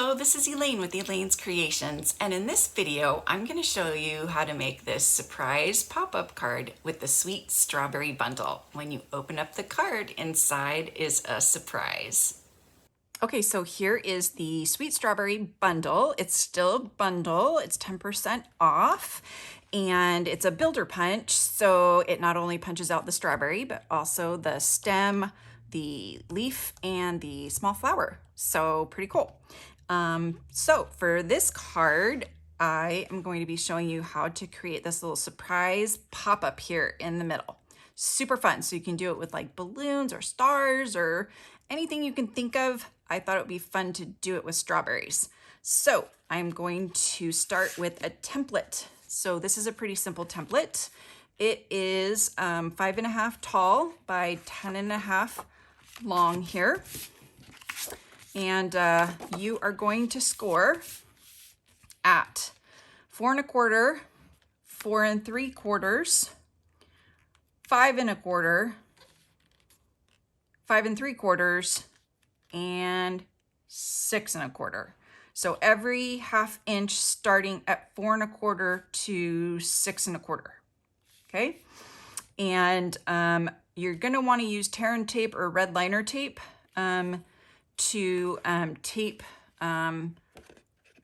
Hello, this is Elaine with Elaine's Creations, and in this video I'm going to show you how to make this surprise pop-up card with the Sweet Strawberry bundle. When you open up the card, inside is a surprise. Okay, so here is the Sweet Strawberry bundle. It's still a bundle, it's 10% off, and it's a builder punch, so it not only punches out the strawberry, but also the stem, the leaf, and the small flower. So pretty cool. So for this card, I am going to be showing you how to create this little surprise pop-up here in the middle. Super fun. So you can do it with like balloons or stars or anything you can think of. I thought it would be fun to do it with strawberries. So I'm going to start with a template. So this is a pretty simple template. It is 5.5 tall by 10.5 long here. And you are going to score at 4 1/4, 4 3/4, 5 1/4, 5 3/4, and 6 1/4. So every 1/2 inch starting at 4 1/4 to 6 1/4. Okay, and you're gonna want to use tear and tape or red liner tape to tape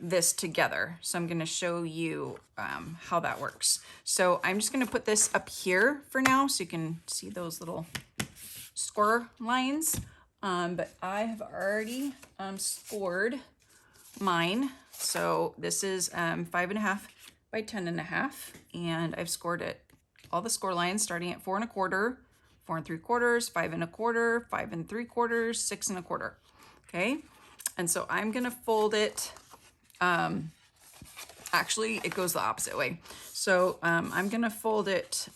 this together. So I'm going to show you how that works. So I'm just going to put this up here for now so you can see those little score lines. But I have already scored mine. So this is 5.5 by 10.5, and I've scored it all the score lines starting at 4 1/4, 4 3/4, 5 1/4, 5 3/4, 6 1/4. Okay, and so I'm gonna fold it. Actually, it goes the opposite way. So I'm gonna fold it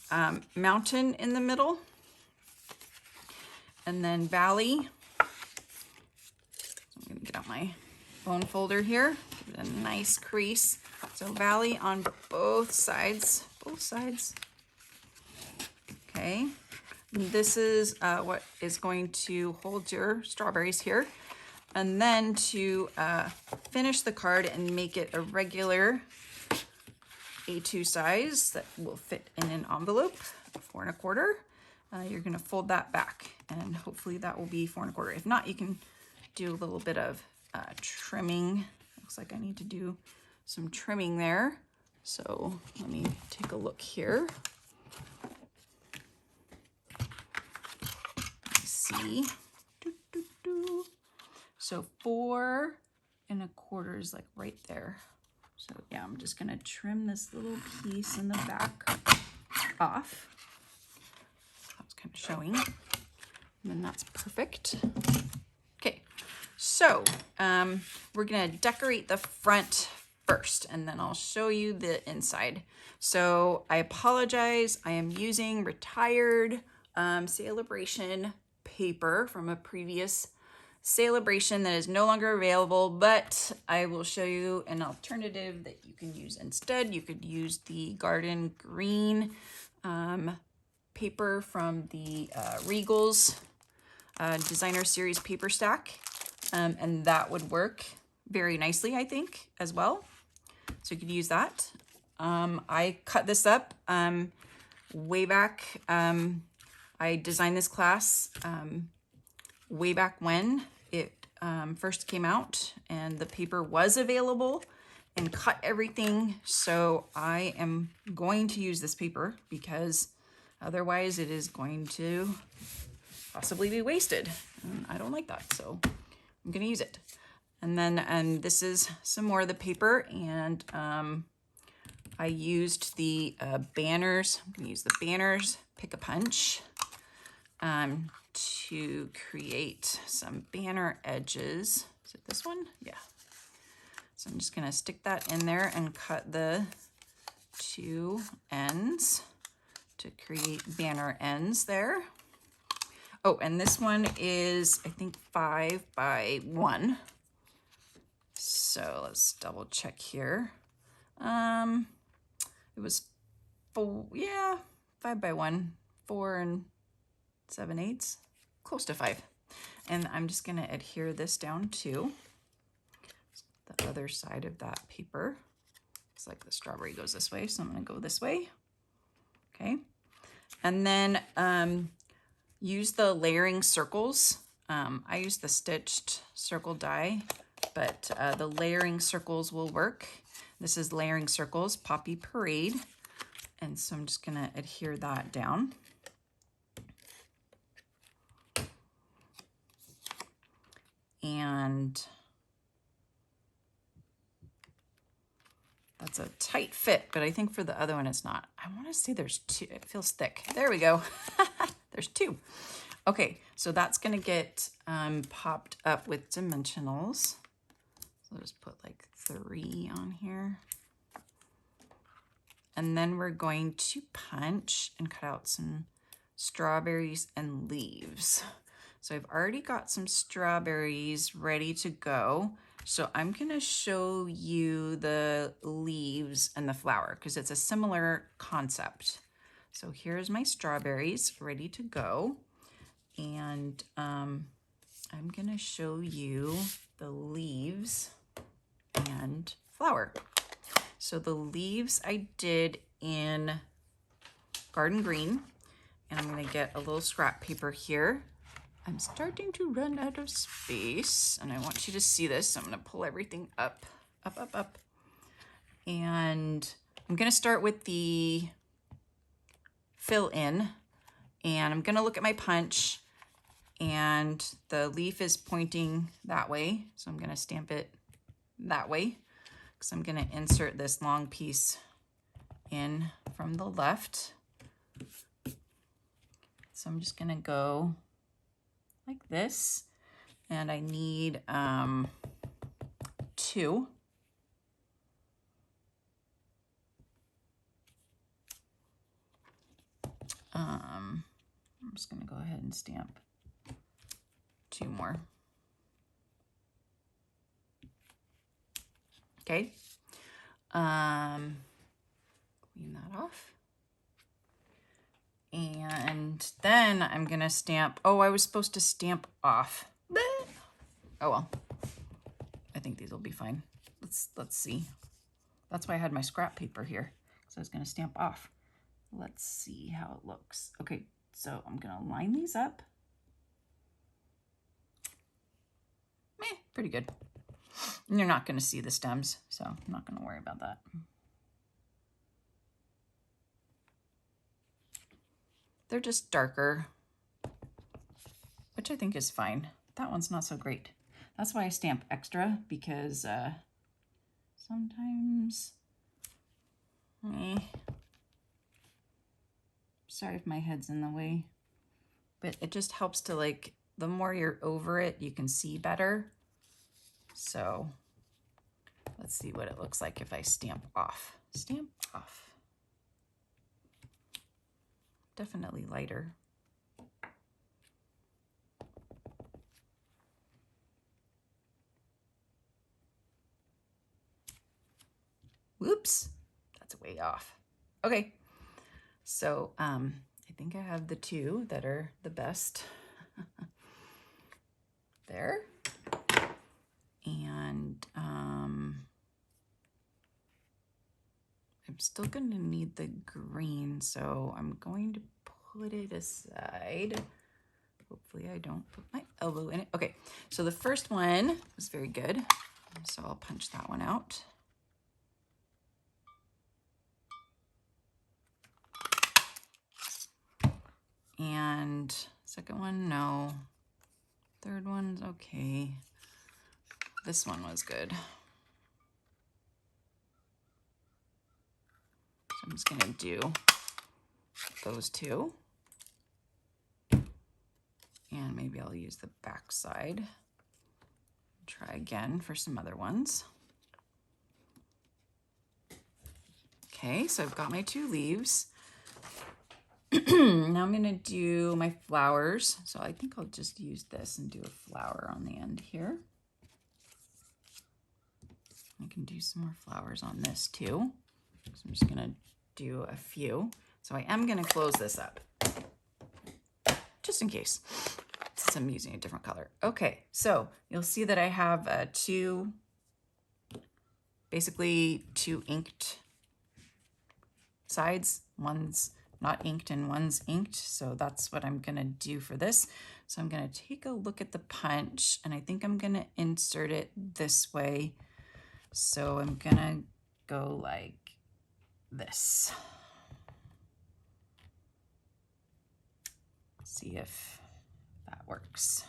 mountain in the middle, and then valley. I'm gonna get out my bone folder here. Give it a nice crease. So valley on both sides. Okay. This is what is going to hold your strawberries here. And then to finish the card and make it a regular A2 size that will fit in an envelope, 4 1/4, you're gonna fold that back, and hopefully that will be 4 1/4. If not, you can do a little bit of trimming. Looks like I need to do some trimming there. So let me take a look here. See. So 4 1/4 is like right there. So yeah, I'm just gonna trim this little piece in the back off. That's kind of showing. And then that's perfect. Okay, so we're gonna decorate the front first, and then I'll show you the inside. So I apologize, I am using retired Celebration paper from a previous celebration that is no longer available, but I will show you an alternative that you can use instead. You could use the garden green paper from the Regal's designer series paper stack, and that would work very nicely, I think, as well. So you could use that. I cut this up way back. I designed this class way back when it first came out, and the paper was available, and cut everything. So I am going to use this paper because otherwise it is going to possibly be wasted. And I don't like that, so I'm going to use it. And then this is some more of the paper, and I used the banners. I'm going to use the banners Pick a Punch to create some banner edges. Is it this one? Yeah. So I'm just gonna stick that in there and cut the 2 ends to create banner ends there. Oh, and this one is, I think, 5 by 1. So let's double check here. It was 4, yeah, 5 by 1, 4 7/8, close to 5. And I'm just gonna adhere this down too. the other side of that paper. Looks like the strawberry goes this way, so I'm gonna go this way. Okay, and then use the layering circles. I use the stitched circle die, but the layering circles will work. This is layering circles, Poppy Parade. And so I'm just gonna adhere that down. And that's a tight fit, but I think for the other one it's not. I wanna say there's two, it feels thick. There we go. There's two. Okay, so that's gonna get popped up with dimensionals. So I'll just put like 3 on here. And then we're going to punch and cut out some strawberries and leaves. So I've already got some strawberries ready to go. So I'm gonna show you the leaves and the flower because it's a similar concept. So here's my strawberries ready to go. And I'm gonna show you the leaves and flower. So the leaves I did in Garden Green, and I'm gonna get a little scrap paper here. I'm starting to run out of space, and I want you to see this. So I'm gonna pull everything up, up, up, up. And I'm gonna start with the fill in, and I'm gonna look at my punch, and the leaf is pointing that way. So I'm gonna stamp it that way, because I'm gonna insert this long piece in from the left. So I'm just gonna go like this, and I need 2. I'm just gonna go ahead and stamp 2 more. Okay, clean that off. And then I'm gonna stamp, oh, I was supposed to stamp off. Oh well, I think these will be fine. Let's see. That's why I had my scrap paper here, because I was gonna stamp off. Let's see how it looks. Okay, so I'm gonna line these up. Pretty good. And you're not gonna see the stems, so I'm not gonna worry about that. They're just darker, which I think is fine. That one's not so great. That's why I stamp extra, because sometimes, sorry if my head's in the way, but it just helps to, like, the more you're over it, you can see better. So let's see what it looks like if I stamp off. Stamp off. Definitely lighter. Whoops, that's way off. Okay, so I think I have the 2 that are the best. There. And I'm still going to need the green, so I'm going to put it aside. Hopefully I don't put my elbow in it. Okay, so the first one was very good, so I'll punch that one out. And second one, no. Third one's okay. This one was good. So I'm just gonna do those 2. And maybe I'll use the back side. Try again for some other ones. Okay, so I've got my 2 leaves. Now I'm gonna do my flowers. So I think I'll just use this and do a flower on the end here. I can do some more flowers on this too. So I'm just gonna do a few. So I am gonna close this up, just in case, since I'm using a different color. Okay, so you'll see that I have 2 basically 2 inked sides. One's not inked and one's inked. So that's what I'm gonna do for this. So I'm gonna take a look at the punch, and I think I'm gonna insert it this way. So I'm gonna go like this. See if that works.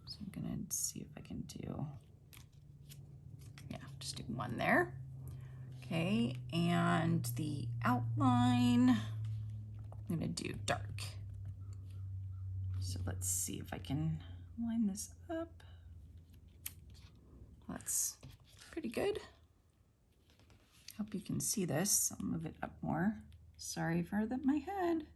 So I'm gonna see if I can do, yeah, just do one there. Okay, and the outline, I'm gonna do dark. So let's see if I can line this up. That's pretty good. Hope you can see this. I'll move it up more. Sorry for my head.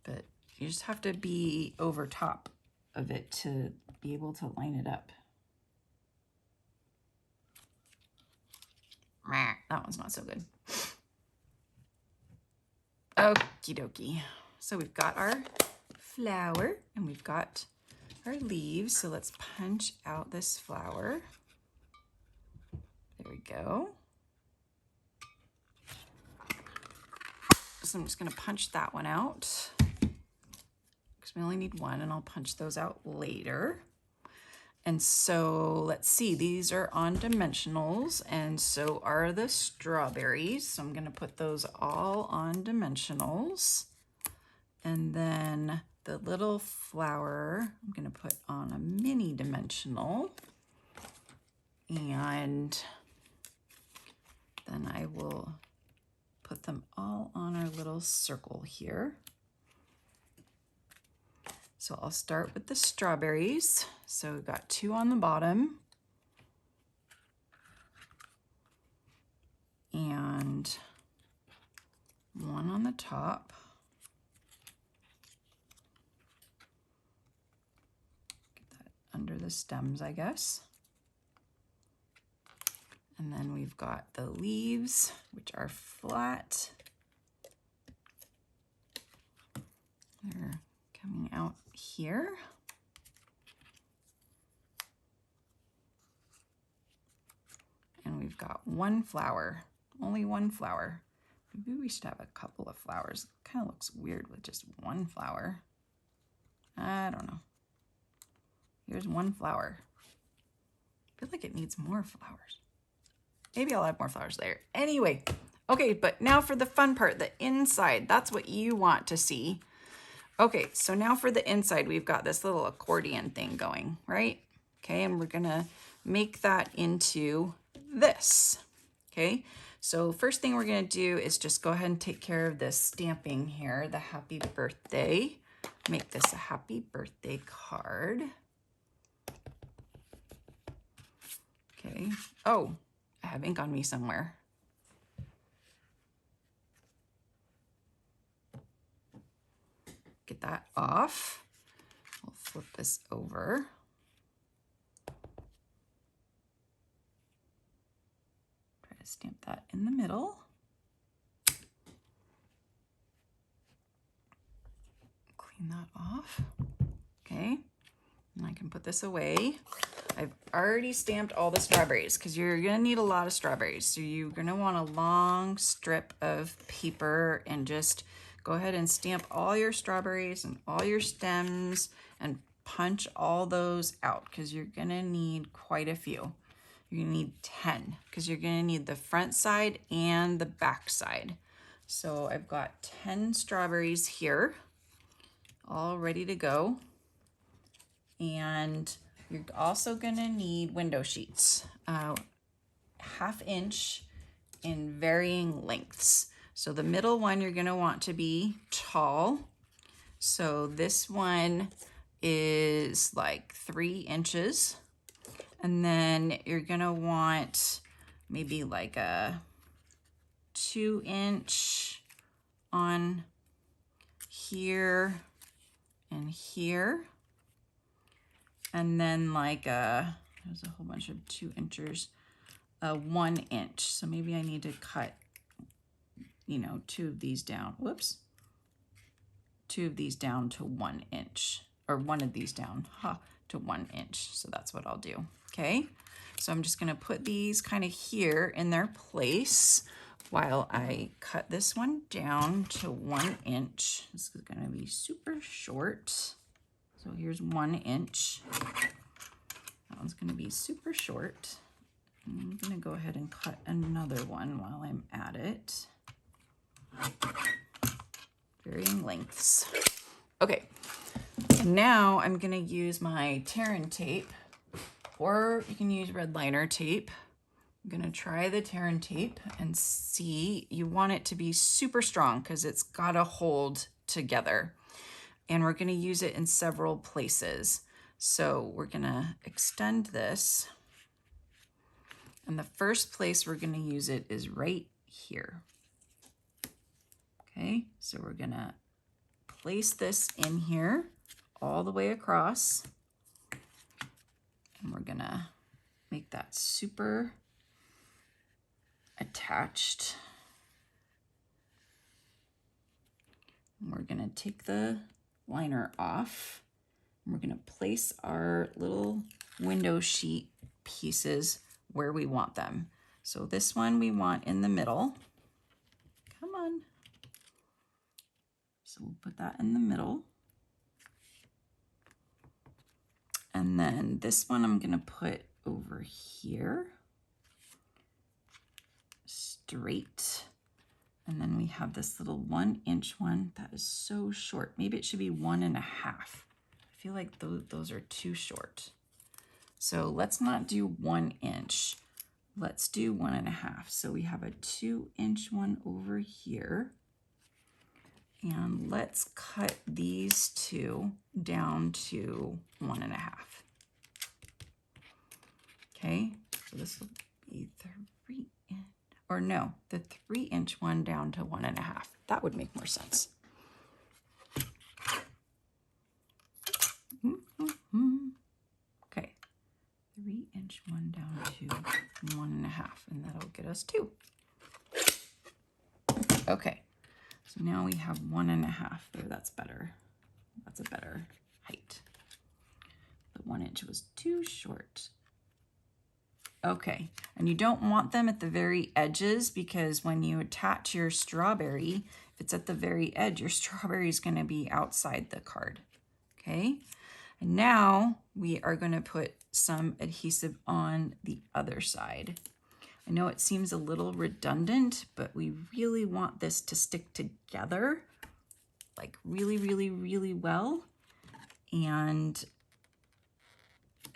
But you just have to be over top of it to be able to line it up. That one's not so good. Okie dokie. So we've got our flower and we've got our leaves. So let's punch out this flower. There we go. So I'm just going to punch that one out because we only need one, and I'll punch those out later. And so let's see, these are on dimensionals, and so are the strawberries. So I'm going to put those all on dimensionals. And then the little flower, I'm going to put on a mini dimensional. And then I will put them all on our little circle here. So I'll start with the strawberries. So we've got 2 on the bottom. And 1 on the top. Get that under the stems, I guess. And then we've got the leaves, which are flat. They're coming out here. And we've got 1 flower, only 1 flower. Maybe we should have a couple of flowers. It kind of looks weird with just 1 flower. I don't know. Here's 1 flower. I feel like it needs more flowers. Maybe I'll add more flowers there. Anyway, okay, but now for the fun part, the inside. That's what you want to see. Okay, so now for the inside, we've got this little accordion thing going, right? Okay, and we're gonna make that into this, okay? So first thing we're gonna do is just go ahead and take care of this stamping here, the happy birthday. Make this a happy birthday card. Okay, oh, I have ink on me somewhere. Get that off. We'll flip this over. Try to stamp that in the middle. Clean that off. Okay, and I can put this away. I've already stamped all the strawberries because you're gonna need a lot of strawberries. So you're gonna want a long strip of paper and just go ahead and stamp all your strawberries and all your stems and punch all those out because you're gonna need quite a few. You're gonna need 10 because you're gonna need the front side and the back side. So I've got 10 strawberries here, all ready to go. And you're also gonna need window sheets, 1/2 inch in varying lengths. So the middle one you're gonna want to be tall. So this one is like 3 inches. And then you're gonna want maybe like a 2 inch on here and here. And then like there's a whole bunch of 2 inches, 1 inch. So maybe I need to cut, you know, 2 of these down. Whoops. 2 of these down to 1 inch, or one of these down to 1 inch. So that's what I'll do. Okay, so I'm just gonna put these kind of here in their place while I cut this one down to 1 inch. This is gonna be super short. So here's 1 inch. That one's gonna be super short. I'm gonna go ahead and cut another one while I'm at it. Varying lengths. Okay, and now I'm gonna use my Terran tape, or you can use red liner tape. I'm gonna try the Terran tape and see. You want it to be super strong because it's gotta hold together. And we're gonna use it in several places. So we're gonna extend this. And the first place we're gonna use it is right here. Okay, so we're gonna place this in here all the way across. And we're gonna make that super attached. And we're gonna take the liner off. And we're gonna place our little window sheet pieces where we want them. So this one we want in the middle. Come on. So we'll put that in the middle. And then this one I'm gonna put over here, straight. And then we have this little 1 inch one that is so short. Maybe it should be 1.5. I feel like those are too short. So let's not do 1 inch. Let's do 1.5. So we have a 2 inch one over here. And let's cut these two down to 1.5. Okay, so this will be 3 inch, or no, the 3 inch one down to 1.5. That would make more sense. Okay, 3 inch one down to 1.5, and that'll get us 2. Okay. So now we have 1.5 there. That's better. That's a better height. The 1 inch was too short. Okay, and you don't want them at the very edges because when you attach your strawberry, if it's at the very edge, your strawberry is going to be outside the card. Okay, and now we are going to put some adhesive on the other side. I know it seems a little redundant, but we really want this to stick together, like really, really, really well, and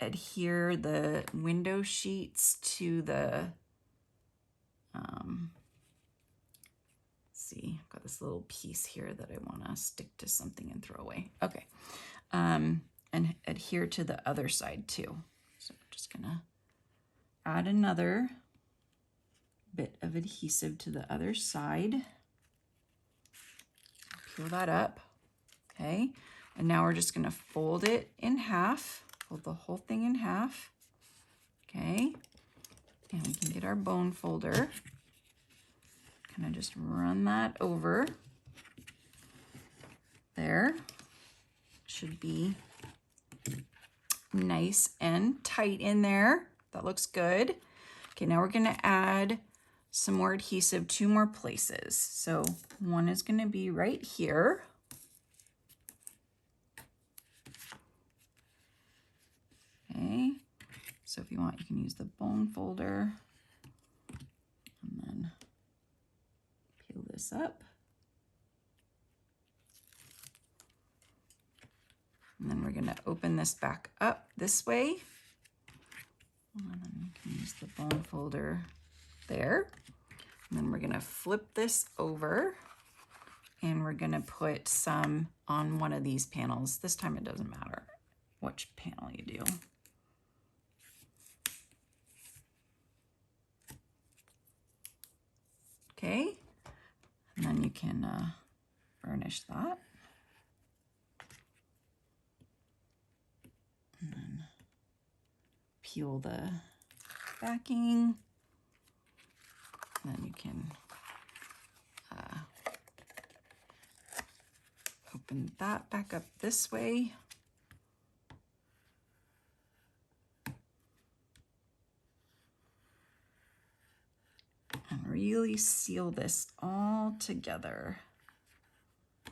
adhere the window sheets to the, let's see, I've got this little piece here that I want to stick to something and throw away. Okay, and adhere to the other side too. So I'm just gonna add another bit of adhesive to the other side. Peel that up, okay? And now we're just gonna fold it in half, fold the whole thing in half, okay? And we can get our bone folder, kind of just run that over. There, should be nice and tight in there. That looks good. Okay, now we're gonna add some more adhesive 2 more places. So one is going to be right here. Okay, so if you want, you can use the bone folder and then peel this up. And then we're going to open this back up this way. And then we can use the bone folder there. And then we're gonna flip this over and we're gonna put some on one of these panels. This time it doesn't matter which panel you do. Okay, and then you can burnish that. And then peel the backing. And then you can open that back up this way. And really seal this all together.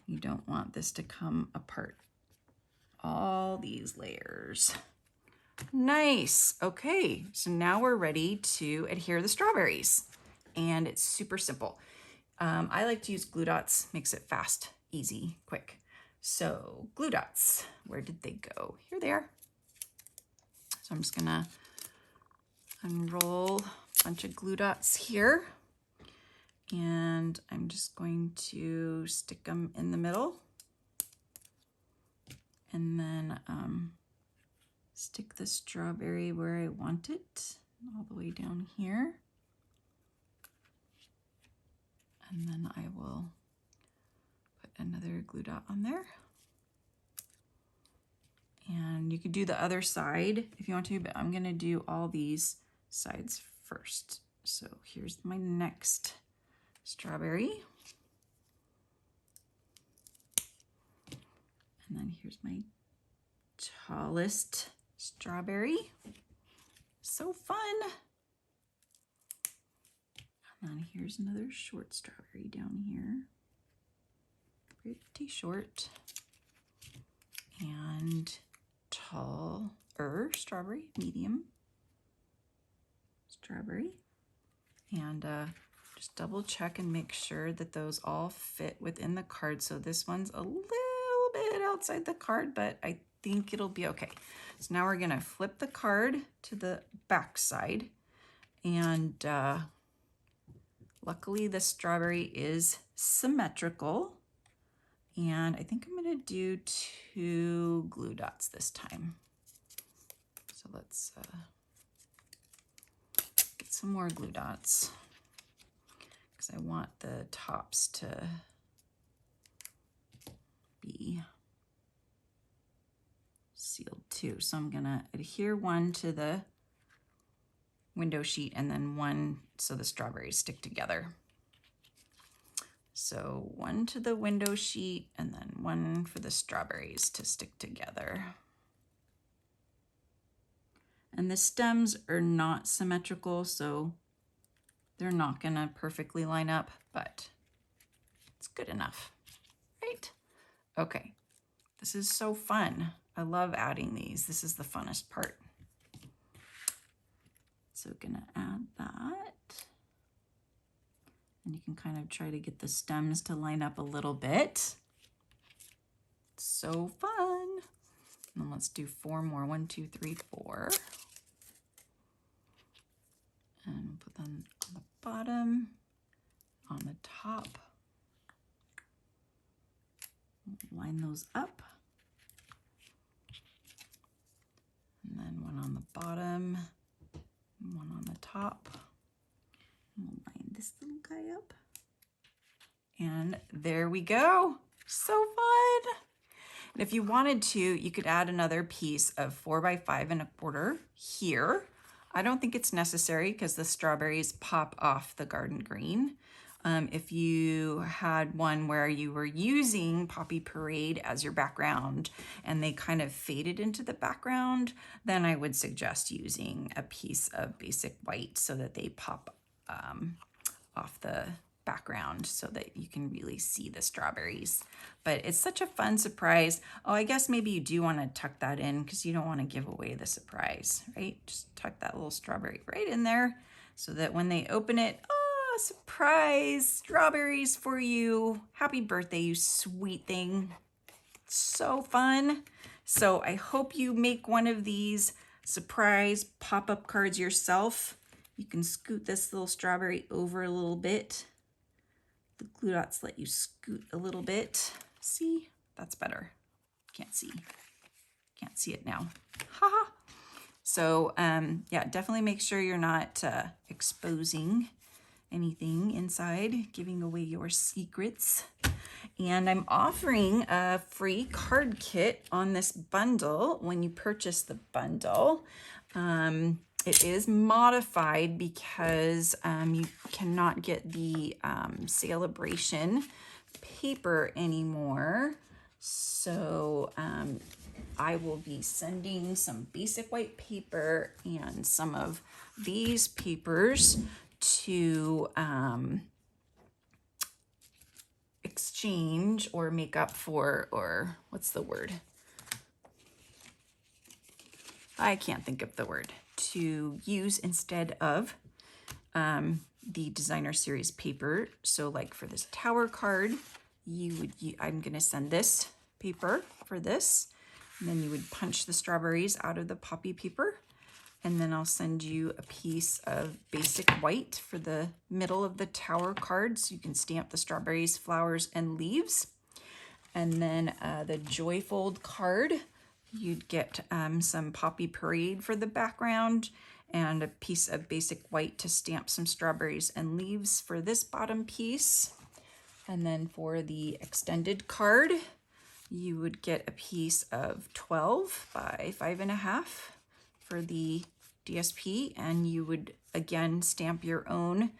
You don't want this to come apart. All these layers. Nice. Okay, so now we're ready to adhere the strawberries. And it's super simple. I like to use glue dots, makes it fast, easy, quick. So glue dots, where did they go? Here they are. So I'm just gonna unroll a bunch of glue dots here. And I'm just going to stick them in the middle. And then stick the strawberry where I want it, all the way down here. And then I will put another glue dot on there. And you could do the other side if you want to, but I'm gonna do all these sides first. So here's my next strawberry. And then here's my tallest strawberry. So fun. And then here's another short strawberry down here. Pretty short. And taller strawberry, medium strawberry. And just double check and make sure that those all fit within the card. So this one's a little bit outside the card, but I think it'll be okay. So now we're gonna flip the card to the back side, and luckily the strawberry is symmetrical, and I think I'm gonna do 2 glue dots this time. So let's get some more glue dots, because I want the tops to be sealed too. So I'm gonna adhere one to the window sheet and then one so the strawberries stick together. So one to the window sheet and then one for the strawberries to stick together. And the stems are not symmetrical, so they're not gonna perfectly line up, but it's good enough, right? Okay, this is so fun. I love adding these. This is the funnest part. So gonna add that. And you can kind of try to get the stems to line up a little bit. So fun. And then let's do 4 more. 1, 2, 3, 4. And put them on the bottom, on the top. Line those up. And then one on the bottom, and one on the top. And we'll line this little guy up. And there we go. So fun. And if you wanted to, you could add another piece of 4 by 5 1/4 here. I don't think it's necessary because the strawberries pop off the garden green. If you had one where you were using Poppy Parade as your background and they kind of faded into the background, then I would suggest using a piece of basic white so that they pop off the background so that you can really see the strawberries. But it's such a fun surprise. Oh, I guess maybe you do want to tuck that in because you don't want to give away the surprise, right? Just tuck that little strawberry right in there so that when they open it, oh, surprise, strawberries for you. Happy birthday, you sweet thing. So fun. So I hope you make one of these surprise pop-up cards yourself. You can scoot this little strawberry over a little bit. The glue dots let you scoot a little bit. See, that's better. Can't see it now. Haha. So yeah, definitely make sure you're not exposing anything inside, giving away your secrets. And I'm offering a free card kit on this bundle when you purchase the bundle. It is modified because you cannot get the celebration paper anymore. So I will be sending some basic white paper and some of these papers to exchange or make up for, or what's the word? I can't think of the word. To use instead of the designer series paper. So like for this tower card, I'm gonna send this paper for this, and then you would punch the strawberries out of the poppy paper, and then I'll send you a piece of basic white for the middle of the tower card so you can stamp the strawberries, flowers, and leaves. And then the Joyfold card, you'd get some Poppy Parade for the background and a piece of basic white to stamp some strawberries and leaves for this bottom piece. And then for the extended card, you would get a piece of 12 by 5.5 for the DSP, and you would again stamp your own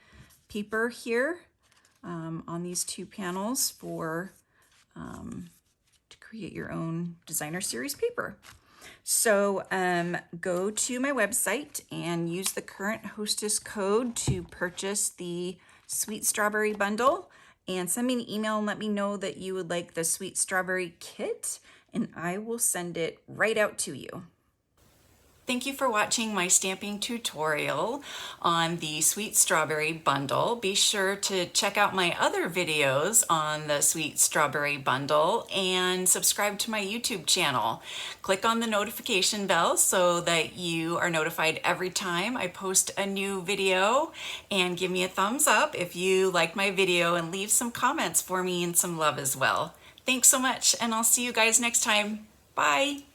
paper here on these two panels for to create your own designer series paper. So go to my website and use the current hostess code to purchase the Sweet Strawberry bundle, and send me an email and let me know that you would like the Sweet Strawberry kit, and I will send it right out to you. Thank you for watching my stamping tutorial on the Sweet Strawberry bundle. Be sure to check out my other videos on the Sweet Strawberry bundle and subscribe to my YouTube channel. Click on the notification bell so that you are notified every time I post a new video, and give me a thumbs up if you like my video, and leave some comments for me and some love as well. Thanks so much, and I'll see you guys next time. Bye.